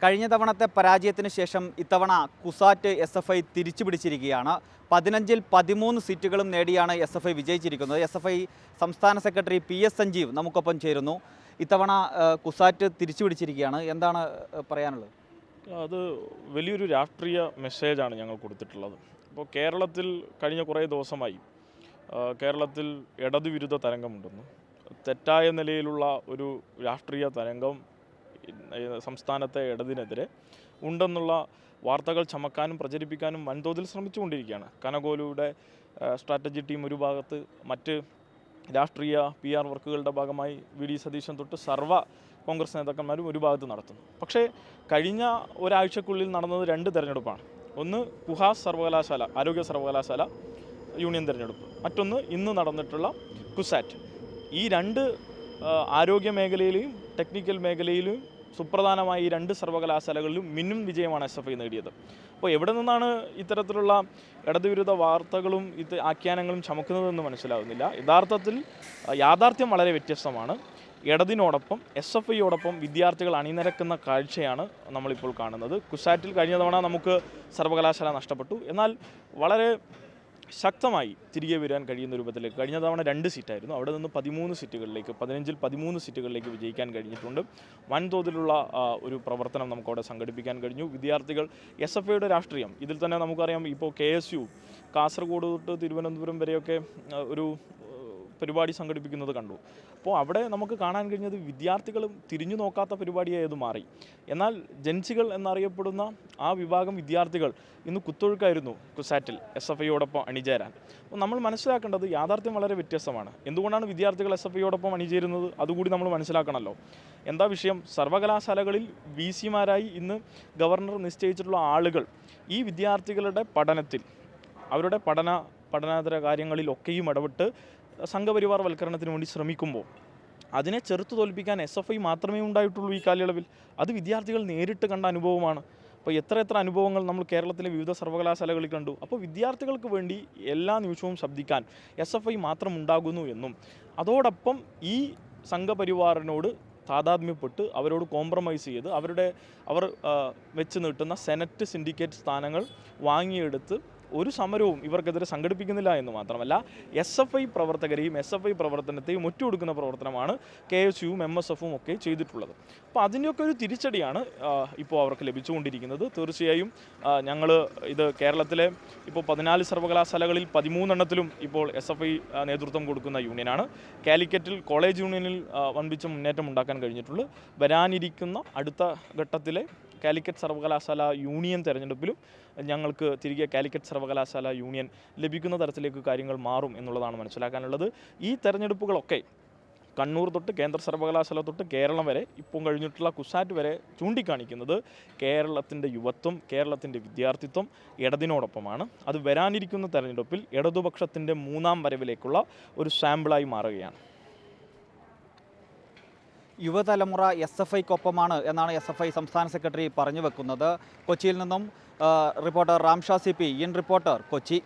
കഴിഞ്ഞ തവണത്തെ പരാജയത്തിന് ശേഷം ഇത്തവണ കുസാറ്റ് SFI തിരിച്ചുപിടിച്ചിരിക്കുകയാണ്. 15-ൽ 13 സീറ്റുകളും നേടിയാണ് SFI വിജയിച്ചിരിക്കുന്നത്. SFI സംസ്ഥാന സെക്രട്ടറി PS സഞ്ജീവ് നമുക്കൊപ്പം ചേരുന്നു. ഇത്തവണ കുസാറ്റ് തിരിച്ചുപിടിച്ചിരിക്കുകയാണ്. എന്താണ് പറയാനുള്ളത്? അത് വലിയൊരു രാഷ്ട്രീയ മെസ്സേജാണ് ഞങ്ങൾ കൊടുത്തിട്ടുള്ളത്. അപ്പോൾ കേരളത്തിൽ കഴിഞ്ഞ കുറേ ദിവസമായി കേരളത്തിൽ ഇടതുവിരുദ്ധ തരംഗമുണ്ടെന്നും തെറ്റായ നിലയിലുള്ള ഒരു രാഷ്ട്രീയ തരംഗം സംസ്ഥാനത്തെ ഇടതിനെതിരെ ഉണ്ടെന്നുള്ള വാർത്തകൾ ചമക്കാനും പ്രചരിപ്പിക്കാനും വൻതോതിൽ ശ്രമിച്ചുകൊണ്ടിരിക്കുകയാണ്. കനകോലുയുടെ സ്ട്രാറ്റജി ടീം ഒരു ഭാഗത്ത്, മറ്റ് രാഷ്ട്രീയ PR വർക്കുകളുടെ ഭാഗമായി VD സതീശൻ തൊട്ട് സർവ്വ കോൺഗ്രസ് നേതാക്കന്മാരും ഒരു ഭാഗത്ത് നടത്തുന്നു. പക്ഷേ കഴിഞ്ഞ ഒരാഴ്ചക്കുള്ളിൽ നടന്നത് 2 തെരഞ്ഞെടുപ്പാണ്. ഒന്ന് കുഹാസ് സർവകലാശാല, ആരോഗ്യ സർവകലാശാല യൂണിയൻ തെരഞ്ഞെടുപ്പ്, മറ്റൊന്ന് ഇന്ന് നടന്നിട്ടുള്ള കുസാറ്റ്. ഈ 2 ആരോഗ്യ മേഖലയിലെയും ടെക്നിക്കൽ മേഖലയിലും സുപ്രധാനമായ ഈ 2 സർവകലാശാലകളിലും മിന്നും വിജയമാണ് SFI നേടിയത്. അപ്പോൾ എവിടെ നിന്നാണ് ഇത്തരത്തിലുള്ള ഇടതുവിരുദ്ധ വാർത്തകളും ആഖ്യാനങ്ങളും ചമക്കുന്നതെന്ന് മനസ്സിലാവുന്നില്ല. യാഥാർത്ഥ്യം വളരെ വ്യത്യസ്തമാണ്. ഇടതിനോടൊപ്പം SFIയോടൊപ്പം വിദ്യാർത്ഥികൾ അണിനിരക്കുന്ന കാഴ്ചയാണ് നമ്മളിപ്പോൾ കാണുന്നത്. കുസാറ്റിൽ കഴിഞ്ഞ തവണ നമുക്ക് സർവകലാശാല നഷ്ടപ്പെട്ടു. എന്നാൽ വളരെ ശക്തമായി തിരികെ വരാൻ കഴിയുന്ന രൂപത്തിലേക്ക് കഴിഞ്ഞ തവണ 2 സീറ്റായിരുന്നു, അവിടെ നിന്ന് 13 സീറ്റുകളിലേക്ക് 15-ൽ 13 സീറ്റുകളിലേക്ക് വിജയിക്കാൻ കഴിഞ്ഞിട്ടുണ്ട്. വൻതോതിലുള്ള ഒരു പ്രവർത്തനം നമുക്കവിടെ സംഘടിപ്പിക്കാൻ കഴിഞ്ഞു. വിദ്യാർത്ഥികൾ SFIയുടെ രാഷ്ട്രീയം ഇതിൽ തന്നെ നമുക്കറിയാം. ഇപ്പോൾ KSU കാസർഗോഡ് തൊട്ട് തിരുവനന്തപുരം വരെയൊക്കെ ഒരു പരിപാടി സംഘടിപ്പിക്കുന്നത് കണ്ടു. അപ്പോൾ അവിടെ നമുക്ക് കാണാൻ കഴിഞ്ഞത് വിദ്യാർത്ഥികളും തിരിഞ്ഞു നോക്കാത്ത പരിപാടിയായത് മാറി. എന്നാൽ ജൻസികൾ എന്നറിയപ്പെടുന്ന ആ വിഭാഗം വിദ്യാർത്ഥികൾ ഇന്ന് കുത്തൊഴുക്കായിരുന്നു കുസാറ്റിൽ SFIയോടൊപ്പം അണിചേരാൻ. അപ്പോൾ നമ്മൾ മനസ്സിലാക്കേണ്ടത് യാഥാർത്ഥ്യം വളരെ വ്യത്യസ്തമാണ്. എന്തുകൊണ്ടാണ് വിദ്യാർത്ഥികൾ SFIയോടൊപ്പം അണിചേരുന്നത് അതുകൂടി നമ്മൾ മനസ്സിലാക്കണമല്ലോ. എന്താ വിഷയം? സർവകലാശാലകളിൽ VCമാരായി ഇന്ന് ഗവർണർ നിശ്ചയിച്ചിട്ടുള്ള ആളുകൾ ഈ വിദ്യാർത്ഥികളുടെ പഠനത്തിൽ, അവരുടെ പഠനാന്തര കാര്യങ്ങളിലൊക്കെയും ഇടപെട്ട് സംഘപരിവാർ വൽക്കരണത്തിന് വേണ്ടി ശ്രമിക്കുമ്പോൾ അതിനെ ചെറുത്തു തോൽപ്പിക്കാൻ SFI മാത്രമേ ഉണ്ടായിട്ടുള്ളൂ ഈ കാലയളവിൽ. അത് വിദ്യാർത്ഥികൾ നേരിട്ട് കണ്ട അനുഭവമാണ്. അപ്പോൾ എത്ര അനുഭവങ്ങൾ നമ്മൾ കേരളത്തിലെ വിവിധ സർവകലാശാലകളിൽ കണ്ടു. അപ്പോൾ വിദ്യാർത്ഥികൾക്ക് വേണ്ടി എല്ലാ നിമിഷവും ശബ്ദിക്കാൻ SFI മാത്രം ഉണ്ടാകുന്നു എന്നും അതോടൊപ്പം ഈ സംഘപരിവാറിനോട് താതാത്മ്യപ്പെട്ട് അവരോട് കോംപ്രമൈസ് ചെയ്ത് അവർ വെച്ച് നീട്ടുന്ന സെനറ്റ് സിൻഡിക്കേറ്റ് സ്ഥാനങ്ങൾ വാങ്ങിയെടുത്ത് ഒരു സമരവും ഇവർക്കെതിരെ സംഘടിപ്പിക്കുന്നില്ല എന്ന് മാത്രമല്ല SFI പ്രവർത്തകരെയും SFI പ്രവർത്തനത്തെയും ഒറ്റുകൊടുക്കുന്ന പ്രവർത്തനമാണ് KSUവും MSFും ഒക്കെ ചെയ്തിട്ടുള്ളത്. അപ്പോൾ അതിൻ്റെയൊക്കെ ഒരു തിരിച്ചടിയാണ് ഇപ്പോൾ അവർക്ക് ലഭിച്ചുകൊണ്ടിരിക്കുന്നത്. തീർച്ചയായും ഞങ്ങൾ ഇത് കേരളത്തിലെ ഇപ്പോൾ 14 സർവകലാശാലകളിൽ 13 ഇപ്പോൾ SFI നേതൃത്വം കൊടുക്കുന്ന യൂണിയനാണ്. കാലിക്കറ്റിൽ കോളേജ് യൂണിയനിൽ വൻപിച്ച മുന്നേറ്റം ഉണ്ടാക്കാൻ കഴിഞ്ഞിട്ടുള്ളൂ. വരാനിരിക്കുന്ന അടുത്ത ഘട്ടത്തിലെ കാലിക്കറ്റ് സർവകലാശാല യൂണിയൻ തെരഞ്ഞെടുപ്പിലും ഞങ്ങൾക്ക് തിരികെ കാലിക്കറ്റ് സർവകലാശാല യൂണിയൻ ലഭിക്കുന്ന തരത്തിലേക്ക് കാര്യങ്ങൾ മാറും എന്നുള്ളതാണ് മനസ്സിലാക്കാനുള്ളത്. ഈ തെരഞ്ഞെടുപ്പുകളൊക്കെ കണ്ണൂർ തൊട്ട് കേന്ദ്ര സർവകലാശാല തൊട്ട് കേരളം വരെ ഇപ്പോൾ കഴിഞ്ഞിട്ടുള്ള കുസാറ്റ് വരെ ചൂണ്ടിക്കാണിക്കുന്നത് കേരളത്തിൻ്റെ യുവത്വം, കേരളത്തിൻ്റെ വിദ്യാർത്ഥിത്വം ഇടതിനോടൊപ്പമാണ്. അത് വരാനിരിക്കുന്ന തെരഞ്ഞെടുപ്പിൽ ഇടതുപക്ഷത്തിൻ്റെ 3ാം വരവിലേക്കുള്ള ഒരു സാമ്പിളായി മാറുകയാണ്. യുവതലമുറ SFIക്കൊപ്പമാണ് എന്നാണ് SFI സംസ്ഥാന സെക്രട്ടറി പറഞ്ഞു വെക്കുന്നത്. കൊച്ചിയിൽ നിന്നും reporter Ramsha CP, in reporter, Kochi.